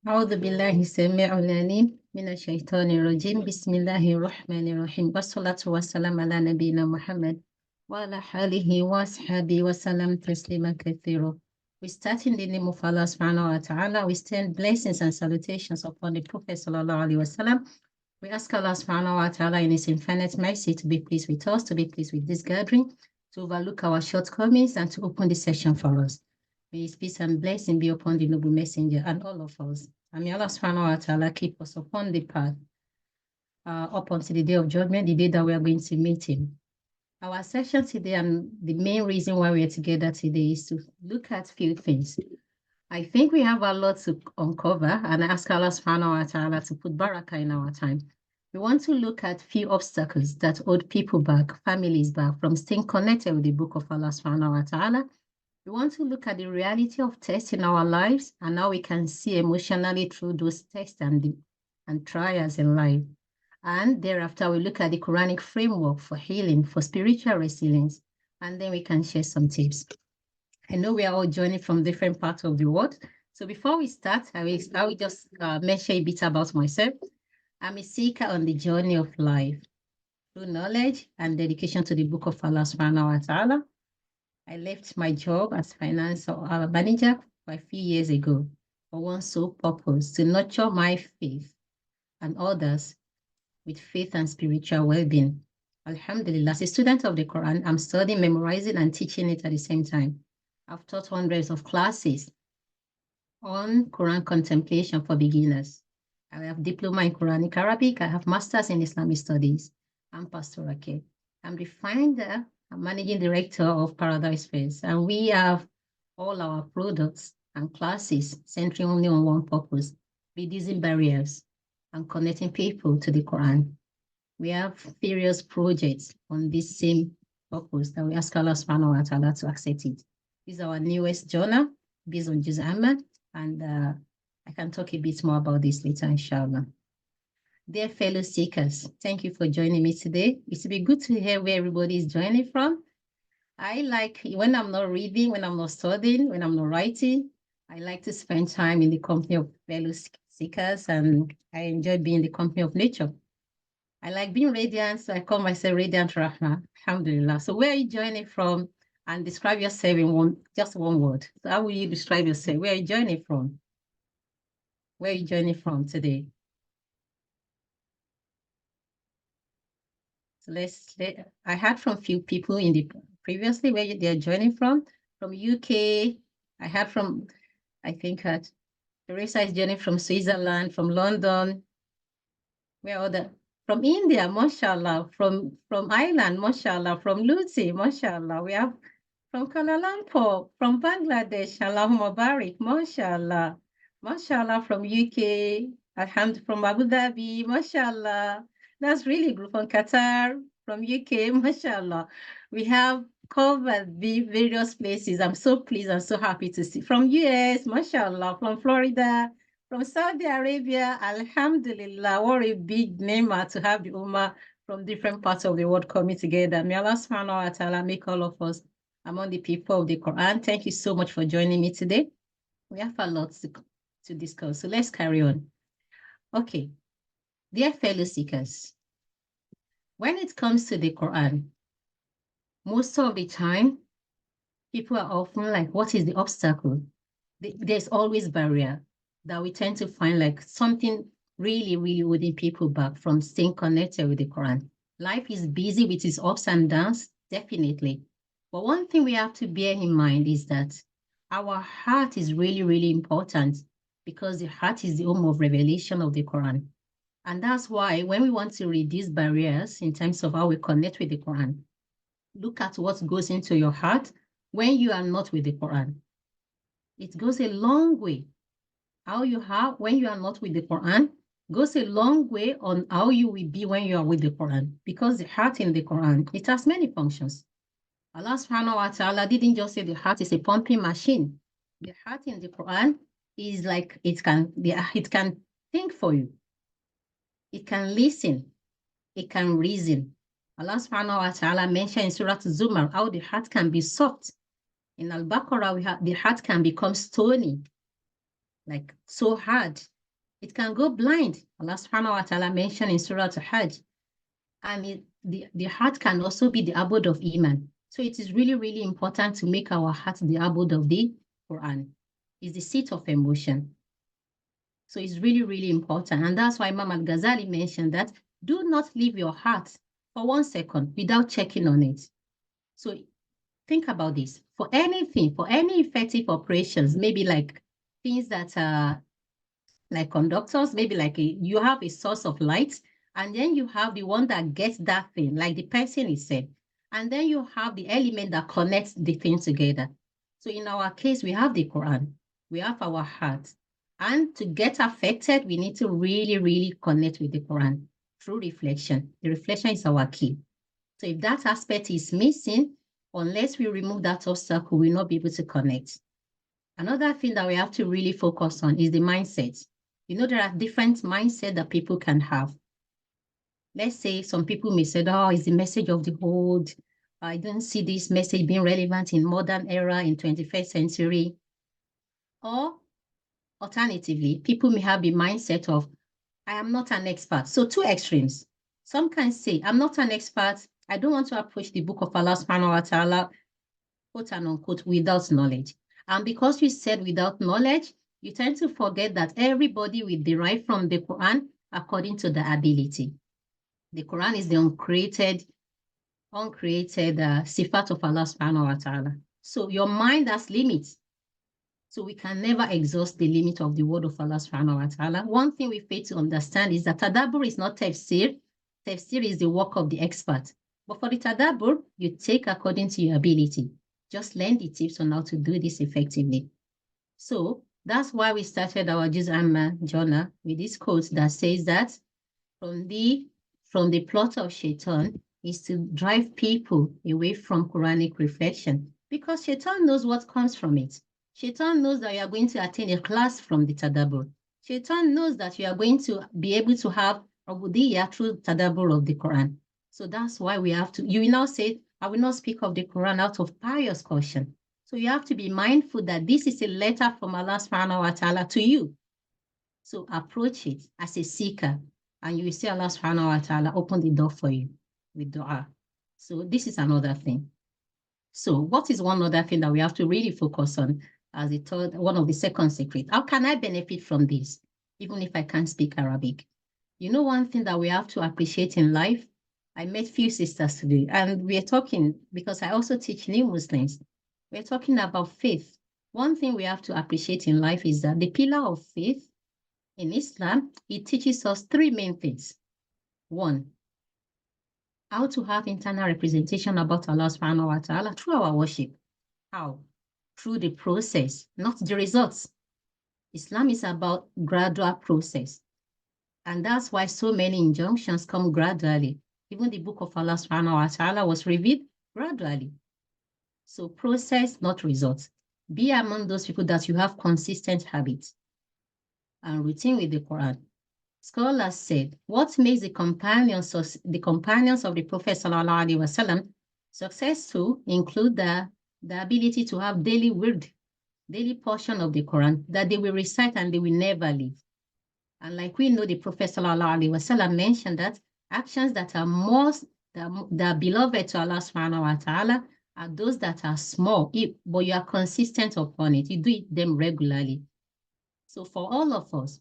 أعوذ بالله السميع العليم من الشيطان الرجيم بسم الله الرحمن الرحيم والصلاة والسلام على نبينا محمد وعلى آله وصحبه وسلم تسليما كثيرا. We start in the name of Allah subhanahu wa ta'ala. We send blessings and salutations upon the Prophet sallallahu alaihi wasallam. We ask Allah subhanahu wa ta'ala in his infinite mercy to be pleased with us, to be pleased with this gathering, to overlook our shortcomings and to open the session for us. May his peace and blessing be upon the noble messenger and all of us. And may Allah subhanahu wa ta'ala keep us upon the path up until the day of judgment, the day that we are going to meet him. Our session today and the main reason why we are together today is to look at a few things. I think we have a lot to uncover, and I ask Allah subhanahu wa ta'ala to put barakah in our time. We want to look at few obstacles that hold people back, families back from staying connected with the book of Allah subhanahu wa ta'ala. We want to look at the reality of tests in our lives and how we can see emotionally through those tests and trials in life. And thereafter, we look at the Quranic framework for healing, for spiritual resilience, and then we can share some tips. I know we are all joining from different parts of the world. So before we start, I will just mention a bit about myself. I'm a seeker on the journey of life through knowledge and dedication to the book of Allah subhanahu wa ta'ala. I left my job as finance manager a few years ago for one sole purpose, to nurture my faith and others with faith and spiritual well-being. Alhamdulillah, as a student of the Quran, I'm studying, memorizing, and teaching it at the same time. I've taught hundreds of classes on Quran contemplation for beginners. I have diploma in Quranic Arabic. I have masters in Islamic studies. I'm Pastor Raquel. I'm the founder and managing director of Paradise Fairs, and we have all our products and classes centering only on one purpose: reducing barriers and connecting people to the Quran. We have various projects on this same purpose that we ask Allah subhanahu wa ta'ala to accept it. This is our newest journal based on Juz Ahmad, and I can talk a bit more about this later, inshallah. Dear fellow seekers, thank you for joining me today. It will be good to hear where everybody is joining from. I like, when I'm not reading, when I'm not studying, when I'm not writing, I like to spend time in the company of fellow seekers, and I enjoy being in the company of nature. I like being radiant, so I call myself Radiant Rahma, alhamdulillah. So where are you joining from? And describe yourself in just one word. So how will you describe yourself? Where are you joining from? Where are you joining from today? So I heard from a few people in the previously where they're joining from UK. I heard from, I think Teresa is joining from Switzerland, from London. Where other? From India, mashallah. From Ireland, mashallah. From Lucy, mashallah. We have from Kuala Lumpur, from Bangladesh, Allahumma barik, mashallah. Mashallah, from UK, alhamdulillah, from Abu Dhabi, mashallah. That's really good. From Qatar, from UK, mashallah. We have covered the various places. I'm so pleased and so happy to see. From US, mashallah. From Florida, from Saudi Arabia, alhamdulillah. What a big name to have the Ummah from different parts of the world coming together. May Allah subhanahu wa ta'ala make all of us among the people of the Quran. Thank you so much for joining me today. We have a lot to discuss, so let's carry on. Okay, dear fellow seekers, when it comes to the Quran, most of the time, people are often like, what is the obstacle? There's always barrier that we tend to find like something really, really holding people back from staying connected with the Quran. Life is busy with its ups and downs, definitely. But one thing we have to bear in mind is that our heart is really, really important, because the heart is the home of revelation of the Quran. And that's why when we want to reduce barriers in terms of how we connect with the Quran, look at what goes into your heart when you are not with the Quran. It goes a long way. How you have when you are not with the Quran goes a long way on how you will be when you are with the Quran, because the heart in the Quran, it has many functions. Allah subhanahu wa ta'ala didn't just say the heart is a pumping machine. The heart in the Quran is like it can think for you. It can listen. It can reason. Allah subhanahu wa ta'ala mentioned in Surah Zumar how the heart can be soft. In Al-Baqarah, the heart can become stony, like so hard. It can go blind. Allah subhanahu wa ta'ala mentioned in Surah Al-Hajj. And the heart can also be the abode of Iman. So it is really, really important to make our heart the abode of the Quran. It's the seat of emotion. So it's really, really important. And that's why Imam Al-Ghazali mentioned that do not leave your heart for 1 second without checking on it. So think about this. For anything, for any effective operations, maybe like things that are like conductors, maybe like you have a source of light, and then you have the one that gets that thing, like the person is said. And then you have the element that connects the thing together. So in our case, we have the Quran, we have our heart. And to get affected, we need to really, really connect with the Quran through reflection. The reflection is our key. So if that aspect is missing, unless we remove that obstacle, we'll not be able to connect. Another thing that we have to really focus on is the mindset. You know, there are different mindsets that people can have. Let's say some people may say, oh, it's the message of the old. I don't see this message being relevant in modern era, in 21st century. Or alternatively, people may have the mindset of, I am not an expert. So two extremes. Some can say, I'm not an expert. I don't want to approach the book of Allah subhanahu wa ta'ala, quote and unquote, without knowledge. And because you said without knowledge, you tend to forget that everybody will derive from the Quran according to the ability. The Quran is the uncreated sifat of Allah subhanahu wa ta'ala. So your mind has limits. So we can never exhaust the limit of the word of Allah subhanahu wa ta'ala. One thing we fail to understand is that tadabbur is not tafsir. Tafsir is the work of the expert. But for the tadabbur, you take according to your ability. Just learn the tips on how to do this effectively. So that's why we started our Juz Amma journal with this quote that says that from the plot of Shaitan is to drive people away from Quranic reflection, because Shaitan knows what comes from it. Shaitan knows that you are going to attend a class from the tadabbur. Shaitan knows that you are going to be able to have ubudiyya through tadabbur of the Quran. So that's why we have to, you will now say, I will not speak of the Quran out of pious caution. So you have to be mindful that this is a letter from Allah subhanahu wa ta'ala to you. So approach it as a seeker, and you will see Allah subhanahu wa ta'ala open the door for you with dua. So this is another thing. So what is one other thing that we have to really focus on as a third, one of the second secret? How can I benefit from this, even if I can't speak Arabic? You know, one thing that we have to appreciate in life, I met few sisters today, and we are talking, because I also teach new Muslims, we're talking about faith. One thing we have to appreciate in life is that the pillar of faith in Islam, it teaches us three main things. One, how to have internal representation about Allah subhanahu wa ta'ala through our worship. How? Through the process, not the results. Islam is about gradual process. And that's why so many injunctions come gradually. Even the book of Allah subhanahu wa ta'ala was revealed gradually. So process, not results. Be among those people that you have consistent habits and routine with the Quran. Scholars said, what makes the companions of the Prophet sallallahu alaihi wasallam successful include the ability to have daily portion of the Quran that they will recite and they will never leave. And like we know, the Prophet sallallahu alaihi wasallam mentioned that actions that are that are beloved to Allah subhanahu wa ta'ala are those that are small, but you are consistent upon it. You do them regularly. So for all of us,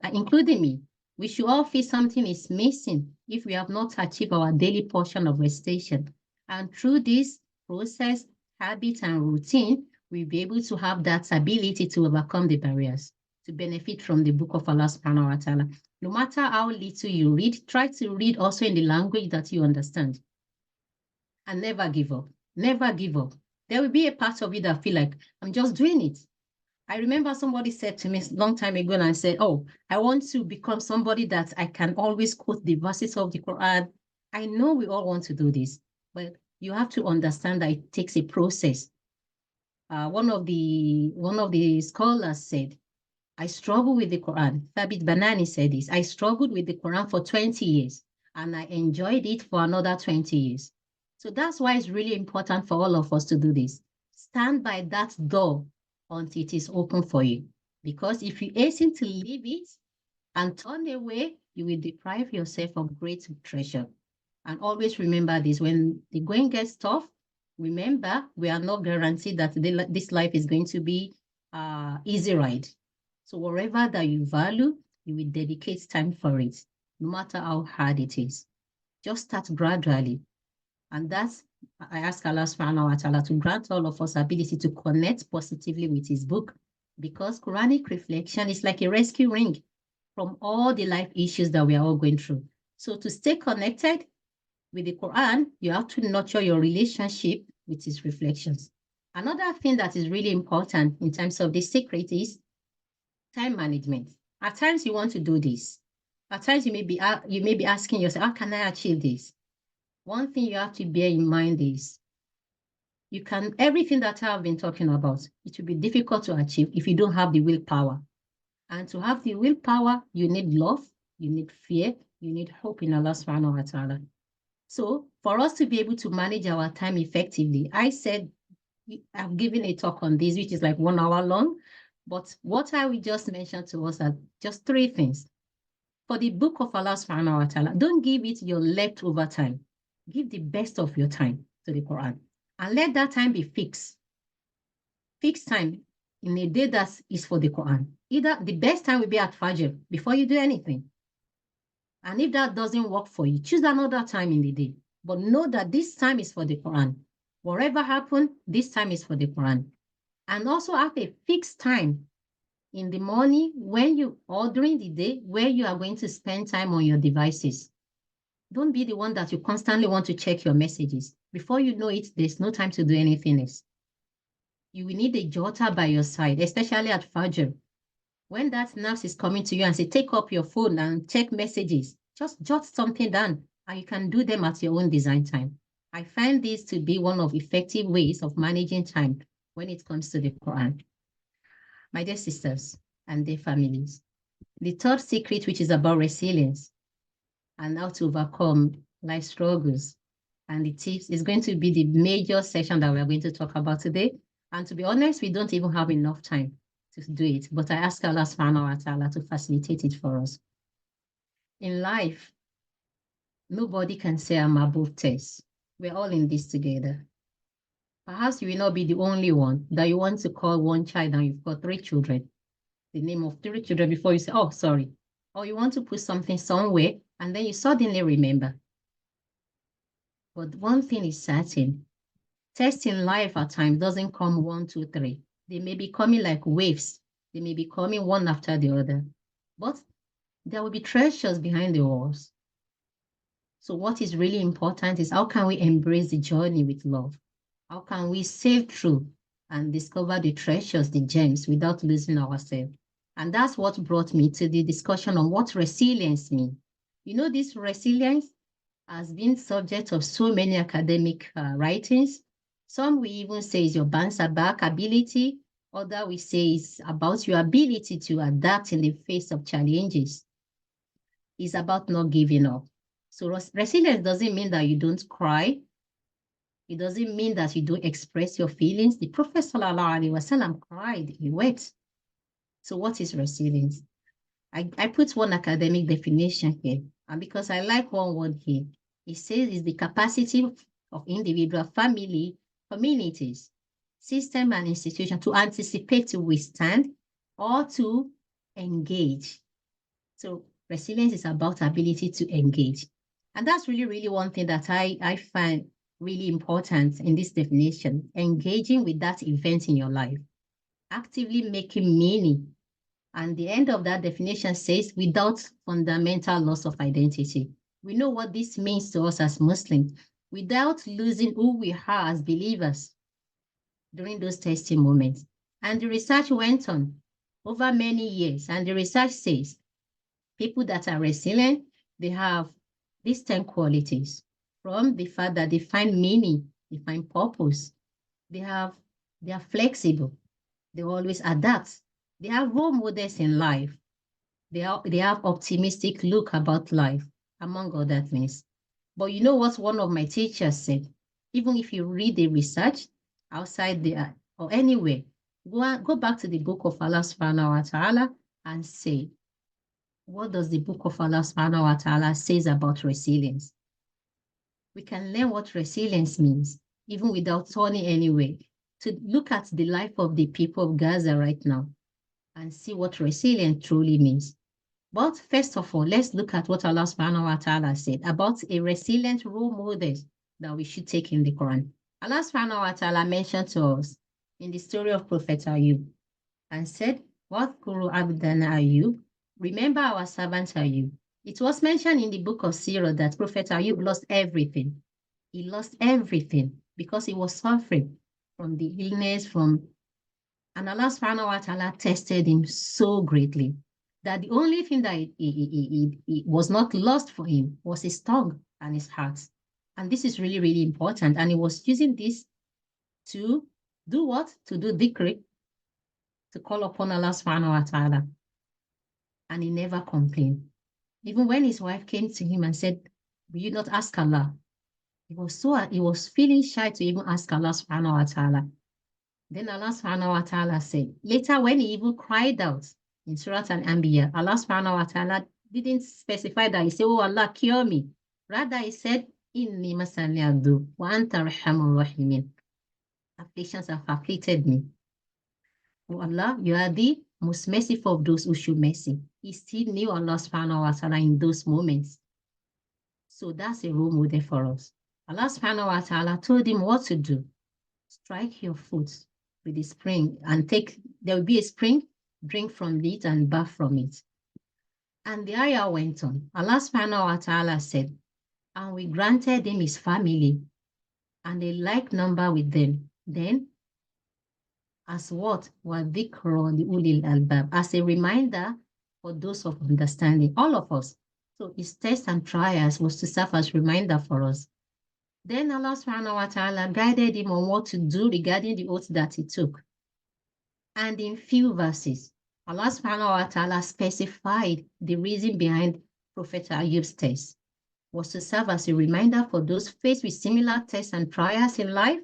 including me, we should all feel something is missing if we have not achieved our daily portion of recitation. And through this process, habit, and routine, we'll be able to have that ability to overcome the barriers, to benefit from the book of Allah subhanahu wa ta'ala. No matter how little you read, try to read also in the language that you understand. And never give up. Never give up. There will be a part of you that feel like, I'm just doing it. I remember somebody said to me a long time ago, and I said, oh, I want to become somebody that I can always quote the verses of the Quran. I know we all want to do this, but you have to understand that it takes a process. One of the scholars said, I struggle with the Quran. Thabit Banani said this. I struggled with the Quran for 20 years, and I enjoyed it for another 20 years. So that's why it's really important for all of us to do this. Stand by that door until it is open for you. Because if you hasten to leave it, and turn away, you will deprive yourself of great treasure. And always remember this, when the going gets tough, remember, we are not guaranteed that this life is going to be easy ride. So whatever that you value, you will dedicate time for it, no matter how hard it is. Just start gradually. And that's, I ask Allah subhanahu wa ta'ala to grant all of us ability to connect positively with his book, because Quranic reflection is like a rescue ring from all the life issues that we are all going through. So to stay connected with the Quran, you have to nurture your relationship with its reflections. Another thing that is really important in terms of this secret is time management. At times you want to do this. At times you may be asking yourself, how can I achieve this? One thing you have to bear in mind is everything that I've been talking about, it will be difficult to achieve if you don't have the willpower. And to have the willpower, you need love, you need fear, you need hope in Allah subhanahu wa ta'ala. So for us to be able to manage our time effectively, I've given a talk on this, which is like 1 hour long, but what I will just mention to us are just 3 things. For the book of Allah subhanahu wa ta'ala, don't give it your leftover time. Give the best of your time to the Quran. And let that time be fixed. Fixed time in a day that is for the Quran. Either the best time will be at Fajr before you do anything. And if that doesn't work for you, choose another time in the day. But know that this time is for the Quran. Whatever happens, this time is for the Quran. And also have a fixed time in the morning or during the day where you are going to spend time on your devices. Don't be the one that you constantly want to check your messages. Before you know it, there's no time to do anything else. You will need a jotter by your side, especially at Fajr. When that nurse is coming to you and say, take up your phone and check messages, just jot something down and you can do them at your own design time. I find this to be one of effective ways of managing time when it comes to the Quran. My dear sisters and their families, the third secret, which is about resilience and how to overcome life struggles and the tips, is going to be the major session that we're going to talk about today. And to be honest, we don't even have enough time to do it, but I ask Allah subhanahu wa ta'ala to facilitate it for us. In life, nobody can say I'm above test. We're all in this together. Perhaps you will not be the only one that you want to call one child and you've got 3 children, the name of 3 children before you say, oh, sorry. Or you want to put something somewhere and then you suddenly remember. But one thing is certain, tests in life at times doesn't come 1, 2, 3. They may be coming like waves. They may be coming one after the other. But there will be treasures behind the walls. So what is really important is how can we embrace the journey with love? How can we sail through and discover the treasures, the gems, without losing ourselves? And that's what brought me to the discussion on what resilience means. You know, this resilience has been subject of so many academic writings. Some we even say is your bounce back ability. Other we say is about your ability to adapt in the face of challenges. It's about not giving up. So resilience doesn't mean that you don't cry. It doesn't mean that you don't express your feelings. The Prophet ﷺ cried, he wept. So what is resilience? I put one academic definition here, and because I like one word here, it says it's the capacity of individual, family, communities, system, and institution to anticipate, to withstand, or to engage. So resilience is about ability to engage. And that's really, really one thing that I find really important in this definition, engaging with that event in your life, actively making meaning. And the end of that definition says, without fundamental loss of identity. We know what this means to us as Muslims, without losing who we are as believers during those testing moments. And the research went on over many years, and the research says people that are resilient, they have these 10 qualities, from the fact that they find meaning, they find purpose, they are flexible, they always adapt, they have role models in life, they have optimistic look about life, among other things. But you know what one of my teachers said? Even if you read the research outside there or anywhere, go back to the book of Allah subhanahu wa ta'ala and say, What does the book of Allah subhanahu wa ta'ala says about resilience? We can learn what resilience means, even without turning anywhere, to look at the life of the people of Gaza right now and see what resilience truly means. But first of all, let's look at what Allah subhanahu wa ta'ala said about a resilient role model that we should take in the Quran. Allah subhanahu wa ta'ala mentioned to us in the story of Prophet Ayub and said, "Wadhkuru abdana Ayub, remember our servant Ayub." It was mentioned in the book of Sirah that Prophet Ayub lost everything. He lost everything because he was suffering from the illness, and Allah subhanahu wa ta'ala tested him so greatly that the only thing that it was not lost for him was his tongue and his heart. And this is really, really important. And he was using this to do what? To do dhikr, to call upon Allah subhanahu wa ta'ala. And he never complained. Even when his wife came to him and said, "Will you not ask Allah?" He was feeling shy to even ask Allah subhanahu wa ta'ala. Then Allah subhanahu wa ta'ala said, later when he even cried out in Surah Al-Anbiya, Allah subhanahu wa ta'ala didn't specify that. He said, "Oh Allah, cure me." Rather, he said, "Inni masani abdu wa anta arhamur rahimin." Afflictions have afflicted me. Oh Allah, you are the most merciful of those who show mercy. He still knew Allah subhanahu wa ta'ala in those moments. So that's a role model for us. Allah subhanahu wa ta'ala told him what to do. Strike your foot with the spring and there will be a spring, drink from it and bath from it. And the ayah went on. Allah subhanahu wa ta'ala said, "And we granted him his family and a like number with them. Then, as what? وَذِكْرٌ لِأُولِي الْأَلْبَابِ, as a reminder for those of understanding, all of us. So his tests and trials was to serve as reminder for us. Then Allah subhanahu wa ta'ala guided him on what to do regarding the oath that he took. And in few verses, Allah subhanahu wa ta'ala specified the reason behind Prophet Ayub's test was to serve as a reminder for those faced with similar tests and trials in life,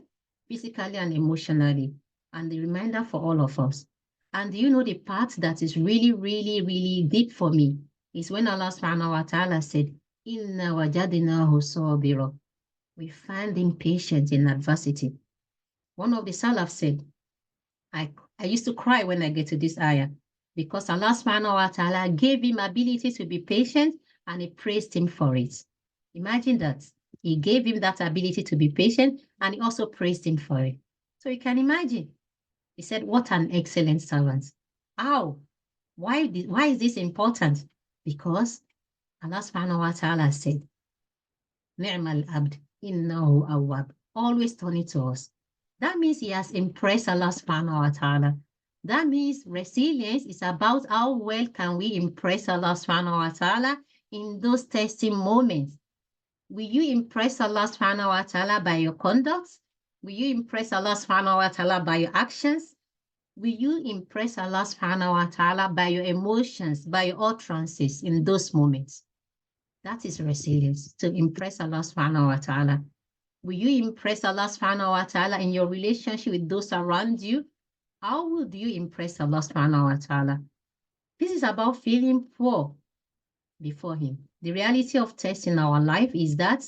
physically and emotionally, and the reminder for all of us. And you know the part that is really, really, really deep for me is when Allah subhanahu wa ta'ala said, "Inna wajadnahu sabira." We find him patient in adversity. One of the Salaf said, I used to cry when I get to this ayah because Allah subhanahu wa ta'ala gave him ability to be patient and he praised him for it. Imagine that. He gave him that ability to be patient and he also praised him for it. So you can imagine. He said, "What an excellent servant." How? Why is this important? Because Allah subhanahu wa ta'ala said, "Ni'mal abd innahu awwab." Always turn it to us. That means he has impressed Allah subhanahu wa ta'ala. That means resilience is about how well can we impress Allah subhanahu wa ta'ala in those testing moments. Will you impress Allah subhanahu wa ta'ala by your conduct? Will you impress Allah subhanahu wa ta'ala by your actions? Will you impress Allah subhanahu wa ta'ala by your emotions, by your utterances in those moments? That is resilience, to impress Allah subhanahu wa ta'ala. Will you impress Allah subhanahu wa ta'ala in your relationship with those around you? How would you impress Allah subhanahu wa ta'ala? This is about feeling poor before him. The reality of test in our life is that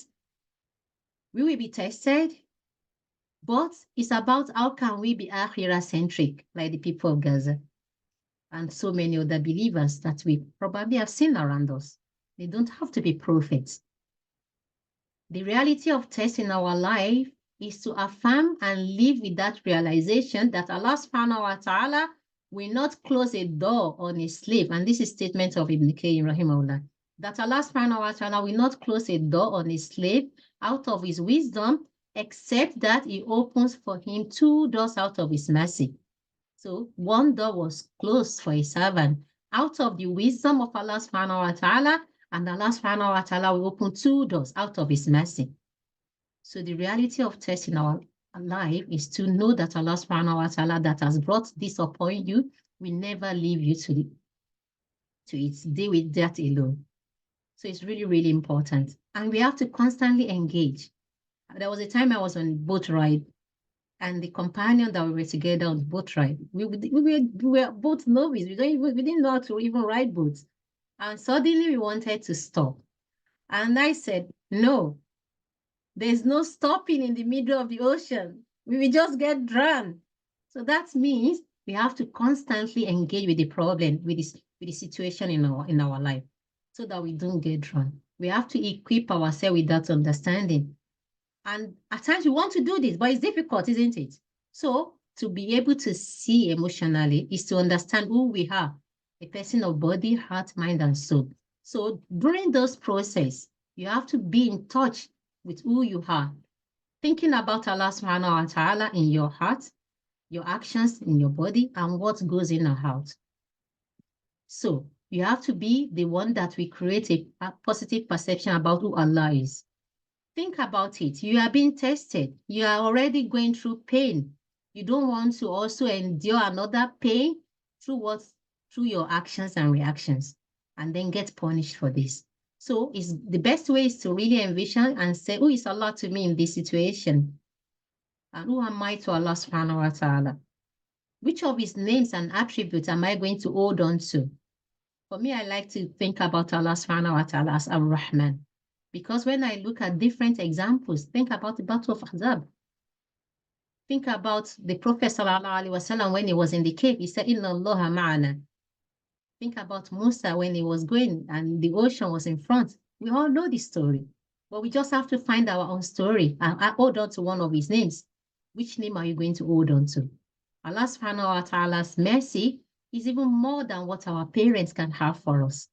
we will be tested, but it's about how can we be akhirah-centric, like the people of Gaza and so many other believers that we probably have seen around us. They don't have to be prophets. The reality of test in our life is to affirm and live with that realization that Allah subhanahu wa ta'ala will not close a door on a slave. And this is statement of Ibn Qayyim rahimahullah, that Allah subhanahu wa ta'ala will not close a door on a slave out of his wisdom, except that he opens for him two doors out of his mercy. So one door was closed for a servant out of the wisdom of Allah subhanahu wa ta'ala, and Allah subhanahu wa ta'ala will open two doors out of his mercy. So the reality of test in our life is to know that Allah subhanahu wa ta'ala that has brought this upon you will never leave you to its deal with that alone. So it's really, really important. And we have to constantly engage. There was a time I was on a boat ride, and the companion that we were together on the boat ride, we were both novice. We didn't know how to even ride boats. And suddenly we wanted to stop. And I said, no, there's no stopping in the middle of the ocean. We will just get drowned. So that means we have to constantly engage with the problem, with the situation in our life, so that we don't get drowned. We have to equip ourselves with that understanding. And at times we want to do this, but it's difficult, isn't it? So to be able to see emotionally is to understand who we are, a person of body, heart, mind, and soul. So during those process, you have to be in touch with who you are, thinking about Allah subhanahu wa ta'ala in your heart, your actions in your body, and what goes in and out. So you have to be the one that will create a positive perception about who Allah is. Think about it. You are being tested. You are already going through pain. You don't want to also endure another pain through your actions and reactions, and then get punished for this. So the best way is to really envision and say, who is Allah to me in this situation? And who am I to Allah subhanahu wa ta'ala? Which of his names and attributes am I going to hold on to? For me, I like to think about Allah subhanahu wa ta'ala as Ar-Rahman. Because when I look at different examples, think about the Battle of Ahzab. Think about the Prophet sallallahu alaihi wasallam when he was in the cave. He said, Inna Allah ma'ana. Think about Musa when he was going and the ocean was in front. We all know this story, but we just have to find our own story and hold on to one of his names. Which name are you going to hold on to? Allah subhanahu wa ta'ala's mercy is even more than what our parents can have for us.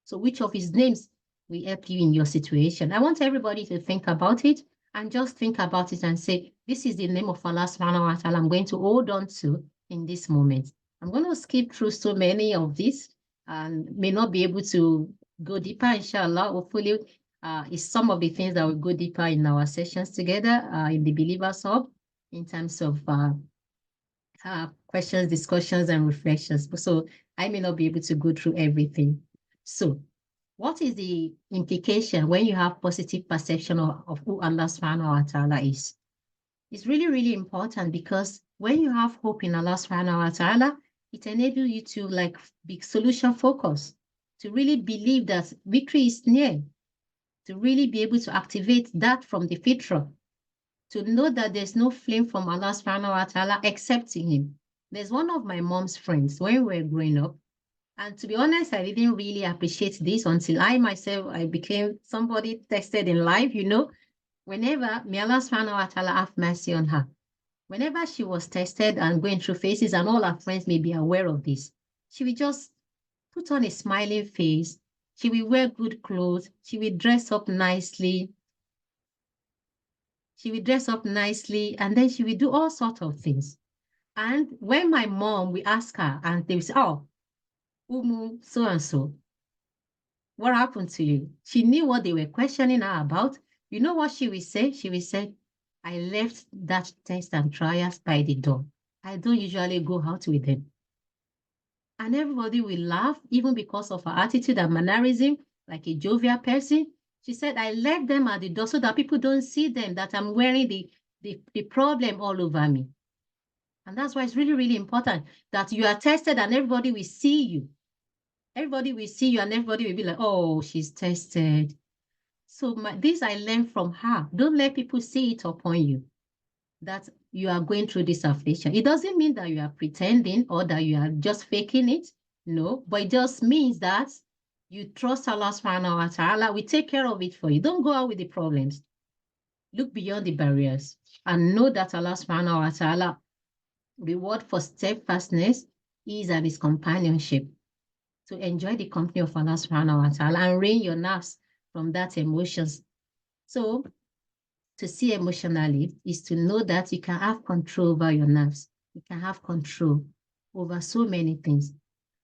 So which of his names will help you in your situation? I want everybody to think about it and just think about it and say, this is the name of Allah subhanahu wa ta'ala I'm going to hold on to in this moment. I'm going to skip through so many of these and may not be able to go deeper, inshallah. Hopefully, it's some of the things that will go deeper in our sessions together in the Believers Hub in terms of questions, discussions, and reflections. So I may not be able to go through everything. So what is the implication when you have positive perception of who Allah subhanahu wa ta'ala is? It's really, really important because when you have hope in Allah subhanahu wa ta'ala, it enables you to be solution focused, to really believe that victory is near, to really be able to activate that from the fitra, to know that there's no flame from Allah subhanahu wa ta'ala except in him. There's one of my mom's friends when we were growing up, and to be honest, I didn't really appreciate this until I became somebody tested in life, whenever, may Allah subhanahu wa ta'ala have mercy on her. Whenever she was tested and going through phases, and all her friends may be aware of this, she would just put on a smiling face. She will wear good clothes. She will dress up nicely. And then she will do all sorts of things. And when my mom will ask her, and they will say, oh, Umu, so and so, what happened to you? She knew what they were questioning her about. You know what she will say? She will say, I left that test and trials by the door. I don't usually go out with them. And everybody will laugh, even because of her attitude and mannerism, like a jovial person. She said, I left them at the door so that people don't see them, that I'm wearing the problem all over me. And that's why it's really, really important that you are tested and everybody will see you. Everybody will see you and everybody will be like, oh, she's tested. So this I learned from her. Don't let people see it upon you that you are going through this affliction. It doesn't mean that you are pretending or that you are just faking it. No, but it just means that you trust Allah subhanahu wa ta'ala. We take care of it for you. Don't go out with the problems. Look beyond the barriers and know that Allah subhanahu wa ta'ala reward for steadfastness is and his companionship. To enjoy the company of Allah subhanahu wa ta'ala and rein your nerves from that emotions. So to see emotionally is to know that you can have control over your nerves. You can have control over so many things.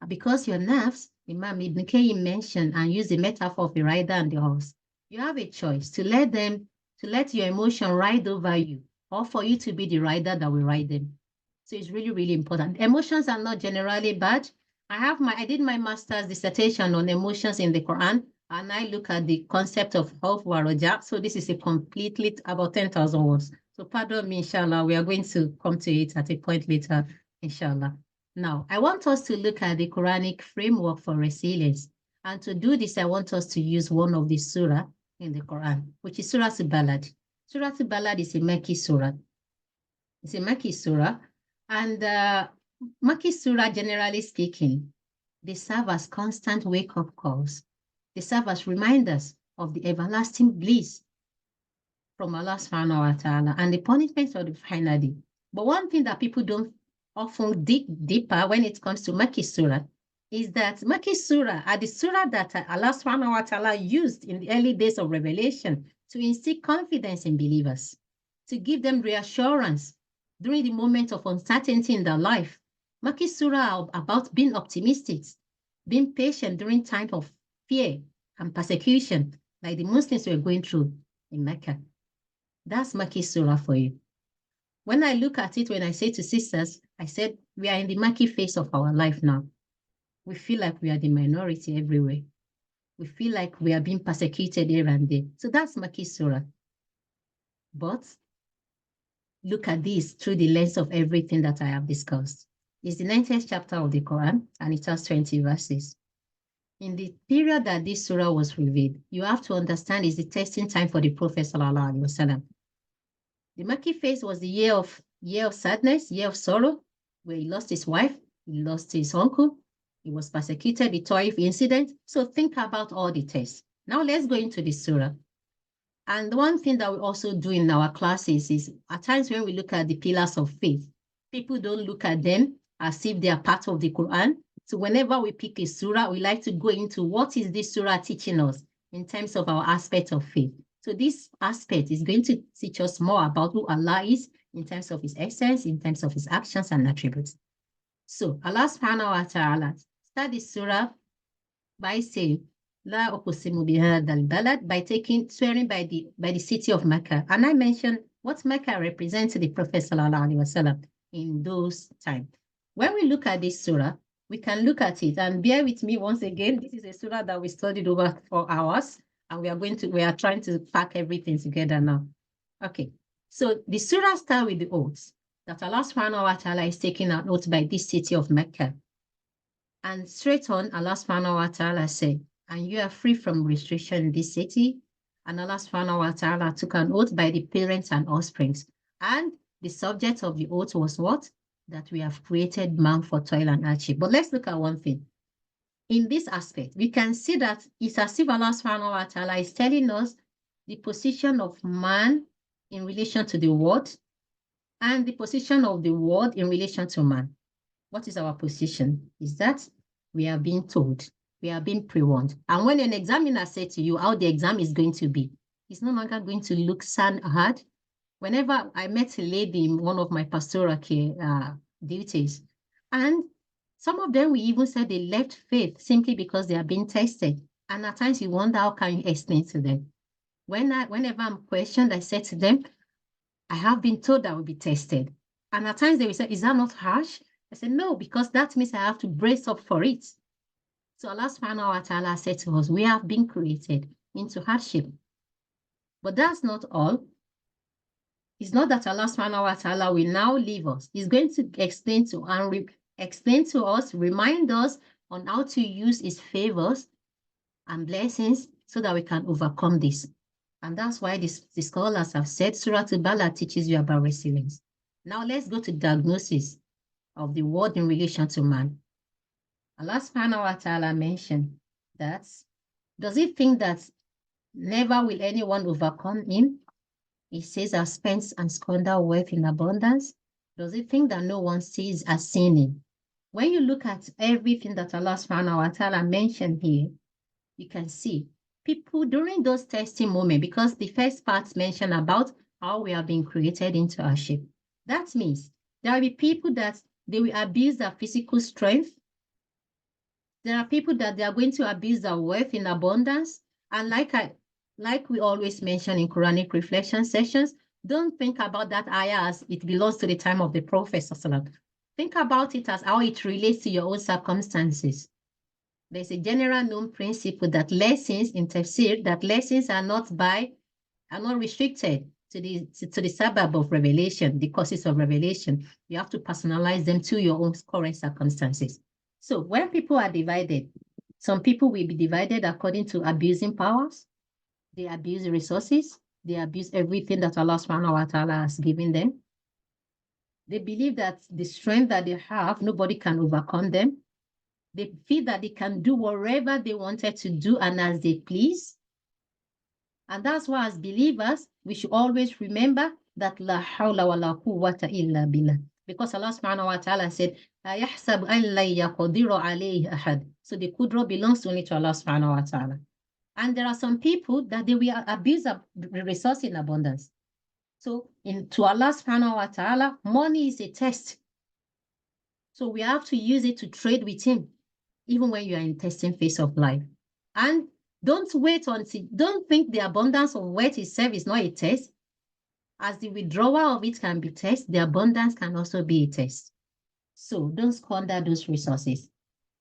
Because your nerves, Imam Ibn Qayyim mentioned and used the metaphor of the rider and the horse. You have a choice to let your emotion ride over you, or for you to be the rider that will ride them. So it's really, really important. Emotions are not generally bad. I did my master's dissertation on emotions in the Quran, and I look at the concept of Khawf wa Raja. So this is a completely about 10,000 words. So pardon me, inshallah, we are going to come to it at a point later, inshallah. Now, I want us to look at the Quranic framework for resilience. And to do this, I want us to use one of the surah in the Quran, which is Surah Al-Balad. Surah Al-Balad is a Makki surah. It's a Makki surah. And Makki surah, generally speaking, they serve as constant wake-up calls. They serve as reminders of the everlasting bliss from Allah subhanahu wa ta'ala and the punishment of the final day. But one thing that people don't often dig deeper when it comes to Makki surah is that Makki surah are the surah that Allah subhanahu wa ta'ala used in the early days of revelation to instill confidence in believers, to give them reassurance during the moment of uncertainty in their life. Makki surah are about being optimistic, being patient during time of fear and persecution, like the Muslims were going through in Mecca. That's Makki surah for you. When I look at it, when I say to sisters, I said, we are in the Makki phase of our life now. We feel like we are the minority everywhere. We feel like we are being persecuted here and there. So that's Makki surah. But look at this through the lens of everything that I have discussed. It's the 90th chapter of the Quran, and it has 20 verses. In the period that this surah was revealed, you have to understand is the testing time for the Prophet sallallahu alaihi wasallam. The Makki phase was the year of sadness, year of sorrow, where he lost his wife, he lost his uncle, he was persecuted, the Taif incident. So think about all the tests. Now let's go into the surah. And one thing that we also do in our classes is at times when we look at the pillars of faith, people don't look at them as if they are part of the Quran. So whenever we pick a surah, we like to go into what is this surah teaching us in terms of our aspect of faith. So this aspect is going to teach us more about who Allah is in terms of his essence, in terms of his actions and attributes. So Allah subhanahu wa ta'ala start this surah by saying, La uqsimu bihadha al-balad, by swearing by the city of Mecca. And I mentioned what Mecca represents to the Prophet sallallahu alaihi wasallam in those times. When we look at this surah, we can look at it, and bear with me once again. This is a surah that we studied over 4 hours, and we are trying to pack everything together now. Okay, so the surah starts with the oaths that Allah subhanahu wa ta'ala is taking an oath by this city of Mecca. And straight on, Allah subhanahu wa ta'ala said, and you are free from restriction in this city. And Allah subhanahu wa ta'ala took an oath by the parents and offsprings. And the subject of the oath was what? That we have created man for toil and hardship. But let's look at one thing. In this aspect, we can see that it's as if Allah subhanahu wa ta'ala is telling us the position of man in relation to the world and the position of the world in relation to man. What is our position? Is that we are being told, we are being pre-warned. And when an examiner says to you how the exam is going to be, it's no longer going to look sad hard. Whenever I met a lady in one of my pastoral care duties, and some of them, we even said they left faith simply because they are being tested. And at times you wonder, how can you explain to them? Whenever I'm questioned, I said to them, I have been told I will be tested. And at times they will say, is that not harsh? I said, no, because that means I have to brace up for it. So Allah subhanahu wa ta'ala said to us, we have been created into hardship. But that's not all. It's not that Allah subhanahu wa ta'ala will now leave us. He's going to explain to us, remind us on how to use his favors and blessings so that we can overcome this. And that's why the scholars have said Surah Al-Balad teaches you about resilience. Now let's go to diagnosis of the world in relation to man. Allah subhanahu wa ta'ala mentioned that, does he think that never will anyone overcome him? He says, I've spent and squandered wealth in abundance. Does he think that no one sees as sinning? When you look at everything that Allah subhanahu wa ta'ala mentioned here, you can see people during those testing moments, because the first part mentioned about how we are being created into hardship. That means there will be people that they will abuse their physical strength. There are people that they are going to abuse their wealth in abundance. And like we always mention in Quranic reflection sessions, don't think about that ayah as it belongs to the time of the Prophet. Think about it as how it relates to your own circumstances. There's a general known principle that lessons in tafsir, that lessons are not restricted to the sabab of revelation, the causes of revelation. You have to personalize them to your own current circumstances. So when people are divided, Some people will be divided according to abusing powers. They abuse resources. They abuse everything that Allah subhanahu wa ta'ala has given them. They believe that the strength that they have, nobody can overcome them. They feel that they can do whatever they wanted to do and as they please. And that's why as believers, we should always remember that la hawla wa la quwwata illa billah. Because Allah subhanahu wa ta'ala said, يَحْسَبْ أَنْ لَن يَقْدِرَ عَلَيْهِ أَحَدٌ. So the qudra belongs only to Allah subhanahu wa ta'ala. And there are some people that they will abuse the resource in abundance. So to Allah subhanahu wa ta'ala, money is a test. So we have to use it to trade with him, even when you are in testing phase of life. And don't think the abundance of wealth itself is not a test. As the withdrawal of it can be test, the abundance can also be a test. So don't squander those resources.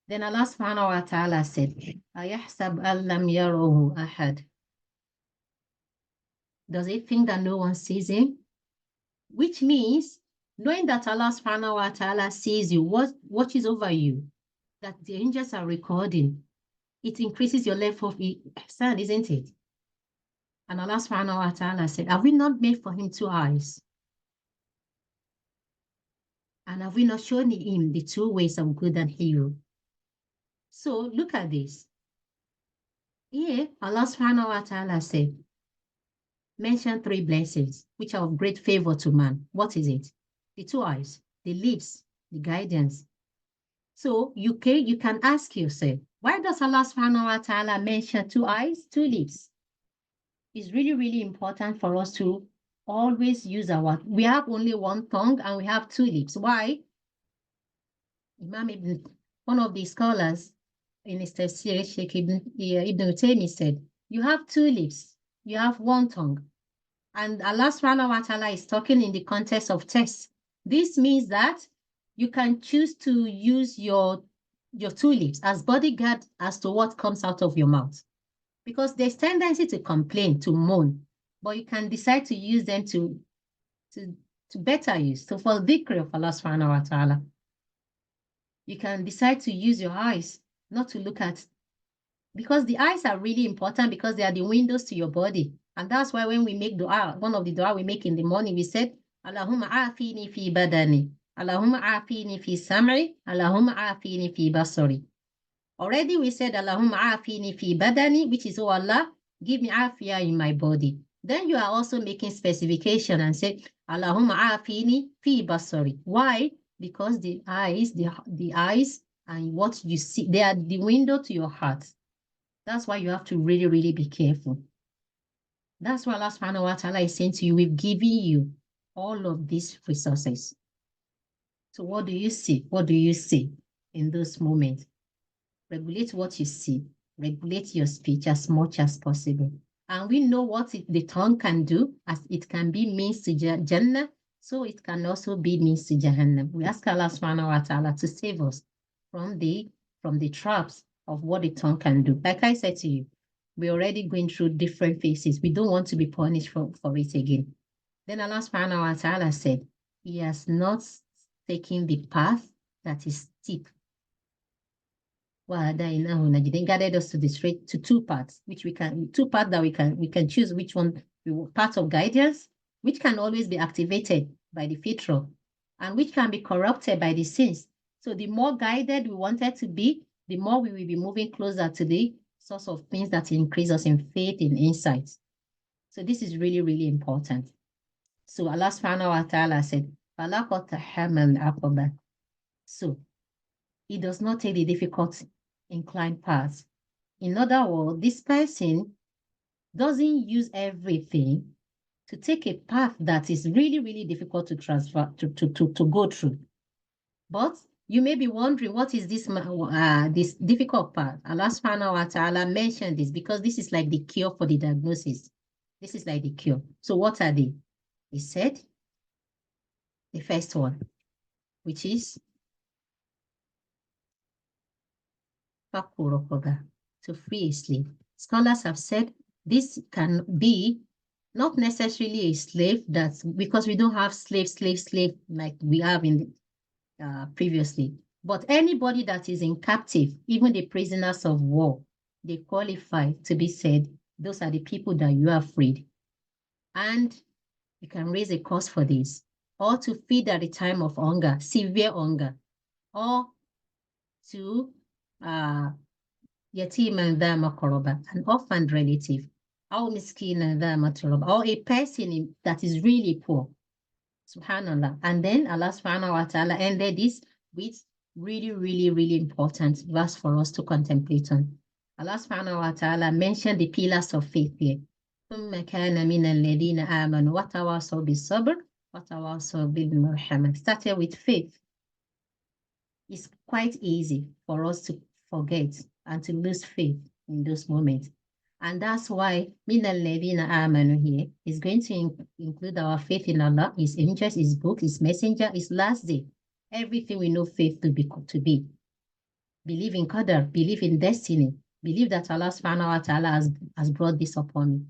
Then Allah subhanahu wa ta'ala said, أَيَحْسَبْ أَن لَمْ يَرَهُ أَحَدٌ. Does he think that no one sees him? Which means, knowing that Allah subhanahu wa ta'ala sees you, watches over you, that the angels are recording, it increases your level of ihsan, isn't it? And Allah subhanahu wa ta'ala said, have we not made for him 2 eyes? And have we not shown him the 2 ways of good and evil? So look at this. Here, Allah subhanahu wa ta'ala said, mention 3 blessings, which are of great favor to man. What is it? The 2 eyes, the lips, the guidance. So you can ask yourself, why does Allah subhanahu wa ta'ala mention 2 eyes, 2 lips? It's really, really important for us to always use we have only 1 tongue and we have 2 lips. Why? One of the scholars in his tafsir, Sheikh Ibn Taymiyyah said, you have 2 lips, you have 1 tongue. And Allah subhanahu wa ta'ala is talking in the context of tests. This means that you can choose to use your 2 lips as bodyguard as to what comes out of your mouth. Because there's tendency to complain, to moan, but you can decide to use them to better use, to for the dhikr of Allah subhanahu wa ta'ala. You can decide to use your eyes, not to look at, because the eyes are really important because they are the windows to your body. And that's why when we make dua, one of the dua we make in the morning, we said, Allahumma afini fi badani, Allahumma afini fi sam'i, Allahumma afini fi basari. Already we said, Allahumma afini fi badani, which is, oh Allah, give me afiyah in my body. Then you are also making specification and say, Allahumma afini fi basari. Why? Because the eyes and what you see, they are the window to your heart. That's why you have to really, really be careful. That's why Allah subhanahu wa ta'ala is saying to you, we've given you all of these resources. So what do you see? What do you see in those moments? Regulate what you see. Regulate your speech as much as possible. And we know what the tongue can do, as it can be means to Jannah, so it can also be means to Jahannam. We ask Allah subhanahu wa ta'ala to save us from the traps of what the tongue can do. Like I said to you, we're already going through different phases. We don't want to be punished for it again. Then Allah subhanahu wa ta'ala said, he has not taken the path that is steep. Then guided us to the straight to 2 paths, which 2 paths that we can choose which one, part of guidance, which can always be activated by the fitra, and which can be corrupted by the sins. So the more guided we wanted to be, the more we will be moving closer to the source of things that increase us in faith, in insight. So this is really, really important. So Allah subhanahu wa ta'ala said, so he does not take the difficult inclined path. In other words, this person doesn't use everything to take a path that is really, really difficult to transfer, to go through. But you may be wondering, what is this difficult path? Allah subhanahu wa ta'ala mentioned this because this is like the cure for the diagnosis. This is like the cure. So what are they? He said, the first one, which is to free a slave. Scholars have said this can be not necessarily a slave, because we don't have slave like we have in previously. But anybody that is in captive, even the prisoners of war, they qualify to be said, those are the people that you have freed. And you can raise a cause for this, or to feed at the time of hunger, severe hunger, or to yatiman dha makoroba, an orphaned relative, or miskinan dha matroba, or a person that is really poor. Subhanallah. And then Allah subhanahu wa ta'ala ended this with really, really, really important verse for us to contemplate on. Allah subhanahu wa ta'ala mentioned the pillars of faith here. ثم كان من الذين آمنوا وتواصوا بالصبر وتواصوا بالمرحمة. Started with faith. It's quite easy for us to forget and to lose faith in those moments. And that's why مِنَ الَّذِينَ آمَنُوا here is going to include our faith in Allah, His angels, His book, His messenger, His last day. Everything we know faith to be. Believe in Qadar, believe in destiny, believe that Allah subhanahu wa ta'ala has brought this upon me.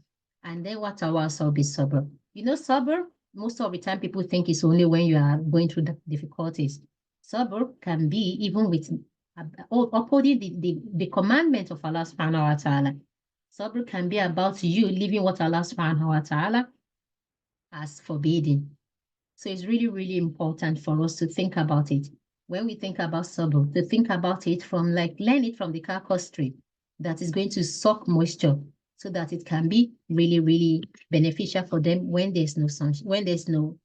And then what also be sabr. You know, sabr, most of the time people think it's only when you are going through the difficulties. Sabr can be even with upholding the commandment of Allah subhanahu wa ta'ala. Sabr can be about you living what Allah subhanahu wa ta'ala has forbidden. So it's really, really important for us to think about it. When we think about sabr, to think about it from learn it from the carcass tree that is going to suck moisture so that it can be really, really beneficial for them when there's no sunshine, when there's when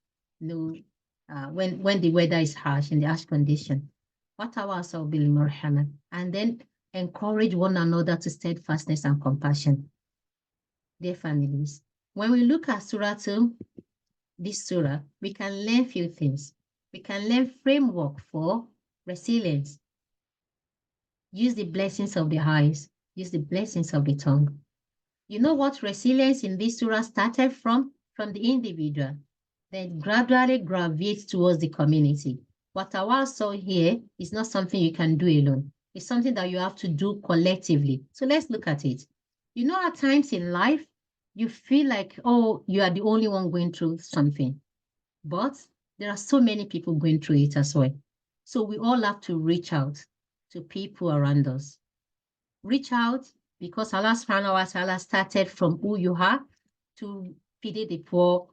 the weather is harsh, in the harsh condition. And then encourage one another to steadfastness and compassion. Dear families, when we look at Surah 2, this surah, we can learn few things. We can learn framework for resilience. Use the blessings of the eyes. Use the blessings of the tongue. You know what resilience in this surah started from? From the individual. Then gradually gravitates towards the community. What I saw here is not something you can do alone. It's something that you have to do collectively. So let's look at it. You know, at times in life, you feel like, oh, you are the only one going through something. But there are so many people going through it as well. So we all have to reach out to people around us. Reach out because Allah subhanahu wa ta'ala started from who you are to feed the poor.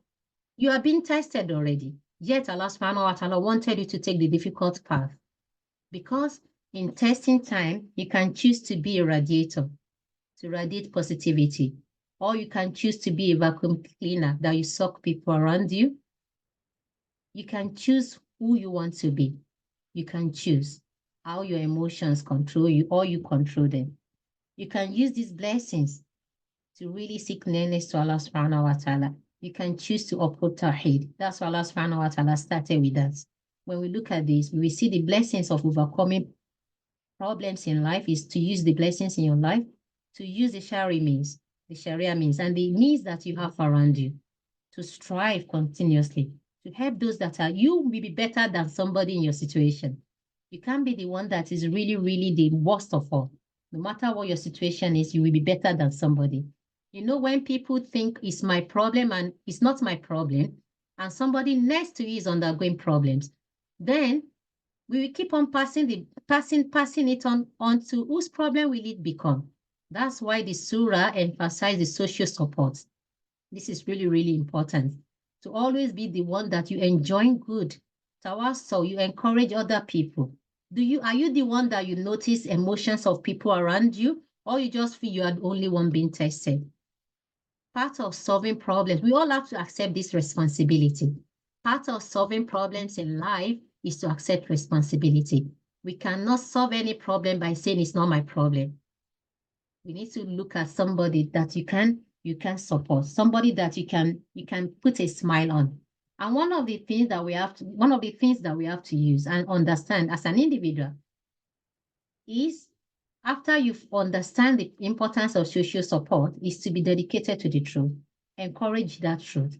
You are being tested already. Yet Allah subhanahu wa ta'ala wanted you to take the difficult path. Because in testing time, you can choose to be a radiator, to radiate positivity. Or you can choose to be a vacuum cleaner that you suck people around you. You can choose who you want to be. You can choose how your emotions control you or you control them. You can use these blessings to really seek nearness to Allah subhanahu wa ta'ala. You can choose to uphold Tawheed. That's why Allah subhanahu wa ta'ala started with us. When we look at this, we see the blessings of overcoming problems in life is to use the blessings in your life, to use the Sharia means, and the means that you have around you, to strive continuously, to help those that are, you will be better than somebody in your situation. You can't be the one that is really, really the worst of all. No matter what your situation is, you will be better than somebody. You know, when people think it's my problem and it's not my problem, and somebody next to you is undergoing problems, then we will keep on passing it on to whose problem will it become? That's why the surah emphasizes the social support. This is really, really important. To always be the one that you enjoy good. So you encourage other people. Are you the one that you notice emotions of people around you, or you just feel you are the only one being tested? Part of solving problems, we all have to accept this responsibility. Part of solving problems in life is to accept responsibility. We cannot solve any problem by saying it's not my problem. We need to look at somebody that you can support, somebody that you can put a smile on. And one of the things that we have to use and understand as an individual is, after you understand the importance of social support, is to be dedicated to the truth. Encourage that truth.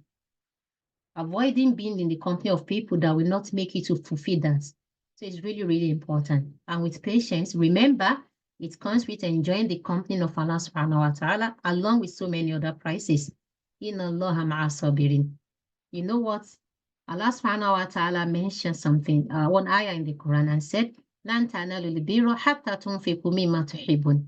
Avoiding being in the company of people that will not make you to fulfill that. So it's really, really important. And with patience, remember, it comes with enjoying the company of Allah subhanahu wa ta'ala, along with so many other prices. Inna Allaha ma'a sabirin. You know what? Allah subhanahu wa ta'ala mentioned something, one ayah in the Quran, and said, لن تنالوا البر حتى تنفقوا مما تحبون.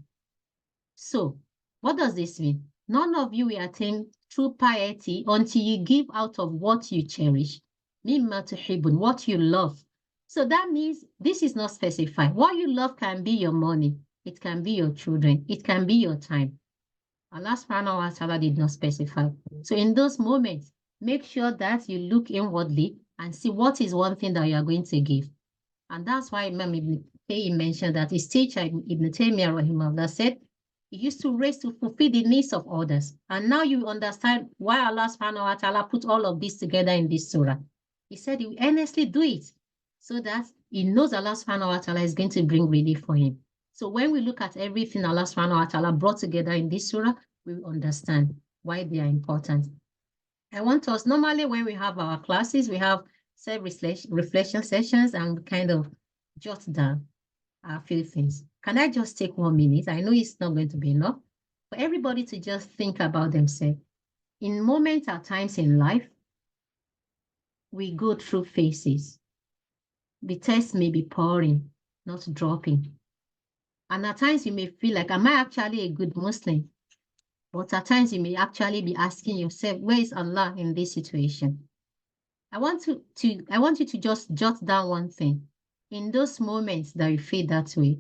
So, what does this mean? None of you will attain true piety until you give out of what you cherish. مما تحبون, what you love. So that means this is not specified. What you love can be your money. It can be your children. It can be your time. Allah subhanahu wa ta'ala did not specify. So in those moments, make sure that you look inwardly and see what is one thing that you are going to give. And that's why Imam Ibn Qayyim mentioned that his teacher, Ibn Taymiyyah rahimahullah, said, he used to raise to fulfill the needs of others. And now you understand why Allah subhanahu wa ta'ala put all of this together in this surah. He said he will earnestly do it so that he knows Allah subhanahu wa ta'ala is going to bring relief for him. So when we look at everything Allah subhanahu wa ta'ala brought together in this surah, we will understand why they are important. I want us, normally when we have our classes, we have self-reflection sessions and we kind of jot down a few things. Can I just take 1 minute? I know it's not going to be enough, for everybody to just think about themselves. In moments at times in life, we go through phases. The test may be pouring, not dropping. And at times you may feel like, am I actually a good Muslim? But at times you may actually be asking yourself, where is Allah in this situation? I want you to just jot down one thing. In those moments that you feel that way,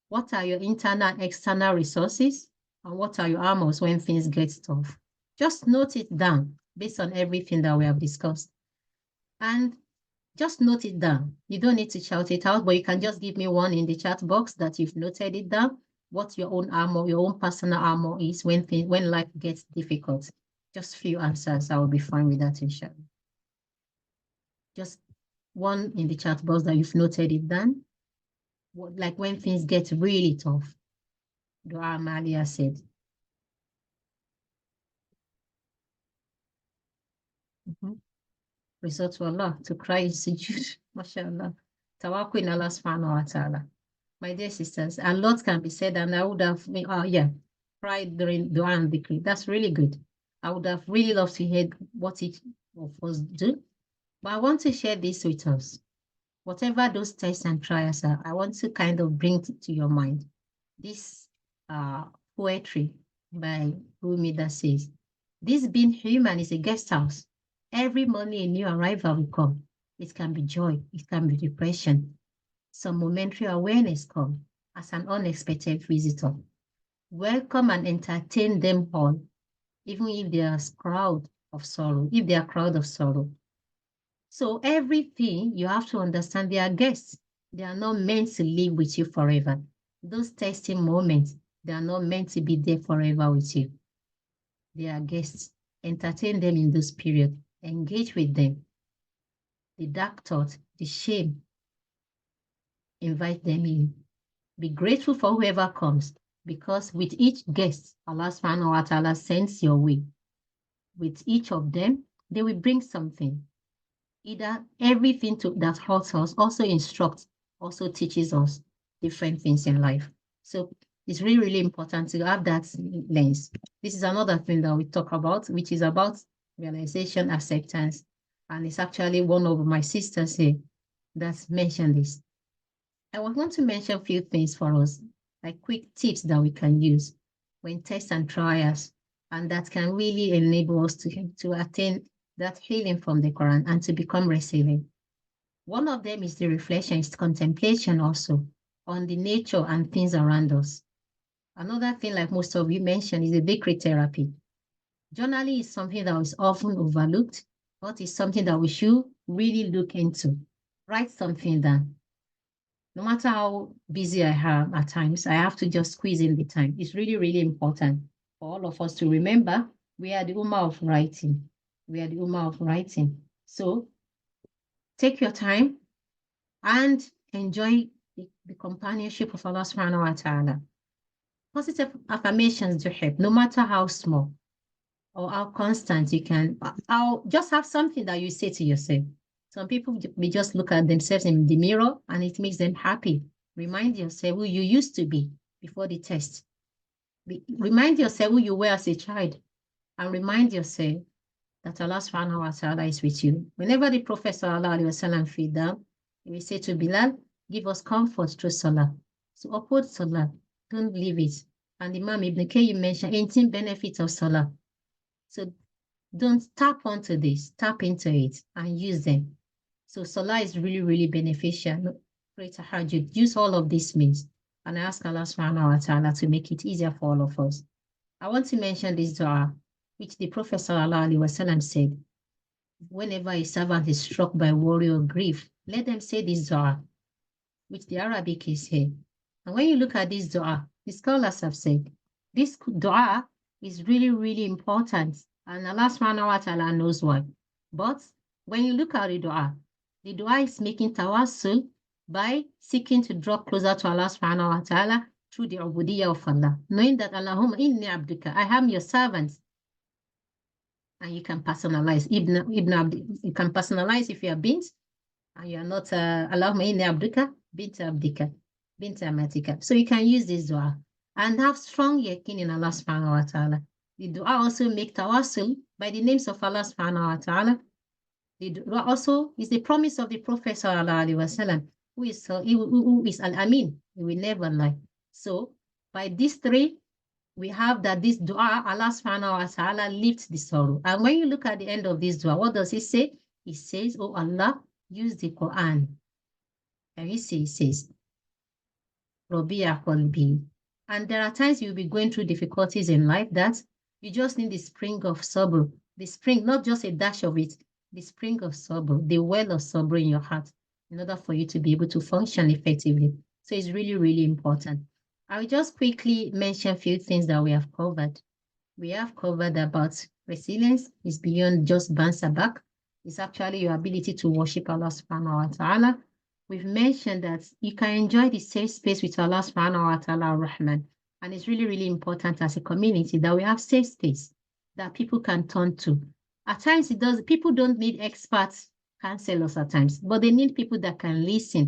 what are your internal and external resources? And what are your armors when things get tough? Just note it down based on everything that we have discussed. And just note it down. You don't need to shout it out, but you can just give me one in the chat box that you've noted it down, what your own armor, your own personal armor is when life gets difficult. Just few answers. I will be fine with that, inshallah. Just one in the chat box that you've noted it down. Like when things get really tough. Dua Amalia said. Resort to Allah, to cry in sujood, mashallah. Tawakkul in Allah subhanahu wa ta'ala. My dear sisters, a lot can be said, and I would have, cried during dua and dhikr. That's really good. I would have really loved to hear what each of us do. But I want to share this with us. Whatever those tests and trials are, I want to kind of bring to your mind this poetry by Rumi that says, this being human is a guest house. Every morning a new arrival will come. It can be joy, it can be depression. Some momentary awareness come as an unexpected visitor. Welcome and entertain them all, even if they are a crowd of sorrow, So everything, you have to understand, they are guests. They are not meant to live with you forever. Those testing moments, they are not meant to be there forever with you. They are guests. Entertain them in this period. Engage with them. The dark thought, the shame, invite them in. Be grateful for whoever comes, because with each guest, Allah subhanahu wa ta'ala sends your way. With each of them, they will bring something. Either everything that hurts us also instructs, also teaches us different things in life. So it's really, really important to have that lens. This is another thing that we talk about, which is about realization, acceptance. And it's actually one of my sisters here that mentioned this. I want to mention a few things for us, like quick tips that we can use when tests and trials, and that can really enable us to attain that healing from the Quran and to become resilient. One of them is the reflection, is contemplation also on the nature and things around us. Another thing, like most of you mentioned, is the dhikr therapy. Journaling is something that is often overlooked, but it's something that we should really look into. Write something down. No matter how busy I am at times, I have to just squeeze in the time. It's really, really important for all of us to remember we are the Ummah of writing. We are the Ummah of writing. So take your time and enjoy the companionship of Allah subhanahu wa ta'ala. Positive affirmations do help, no matter how small or how constant you can. I'll just have something that you say to yourself. Some people may just look at themselves in the mirror and it makes them happy. Remind yourself who you used to be before the test. Remind yourself who you were as a child, and remind yourself that Allah subhanahu wa ta'ala is with you. Whenever the Prophet sallallahu alaihi wasallam fell down, he will say to Bilal, give us comfort through Salah. So uphold Salah. Don't leave it. And Imam Ibn Qayyim mentioned 18 benefits of Salah. So don't tap onto this, tap into it and use them. So Salah is really, really beneficial. Pray tahajjud. Use all of these means. And I ask Allah subhanahu wa ta'ala to make it easier for all of us. I want to mention this dua, which the Prophet sallallahu alaihi wasallam said, whenever a servant is struck by worry or grief, let them say this dua, which the Arabic is here. And when you look at this dua, the scholars have said, this dua is really, really important. And Allah subhanahu wa ta'ala knows why. But when you look at the dua is making tawassul by seeking to draw closer to Allah subhanahu wa ta'ala through the ubudiyyah of Allah, knowing that Allahumma inni abduka, I am your servant. And you can personalize Ibn Abdi, you can personalize if you are bint and you are not Allahumma inni abduka, bint abdika, bint amatika. So you can use this dua and have strong yaqeen in Allah subhanahu wa ta'ala. The dua also make tawassul by the names of Allah subhanahu wa ta'ala. The dua also is the promise of the Prophet sallallahu alaihi wasallam, who is Al-Amin. He will never lie. So by these three, we have that this dua, Allah subhanahu wa ta'ala lifts the sorrow. And when you look at the end of this dua, what does it say? It says, oh Allah, use the Qur'an. And you see, it says, Rabi'a qalbi. And there are times you'll be going through difficulties in life that you just need the spring of sabr. The spring, not just a dash of it, the spring of sabr, the well of sabr in your heart, in order for you to be able to function effectively. So it's really, really important. I will just quickly mention a few things that we have covered. We have covered about resilience. It's beyond just bounce back. It's actually your ability to worship Allah subhanahu wa ta'ala. We've mentioned that you can enjoy the safe space with Allah subhanahu wa ta'ala Rahman. And it's really, really important as a community that we have safe space that people can turn to. At times, people don't need experts counselors at times, but they need people that can listen.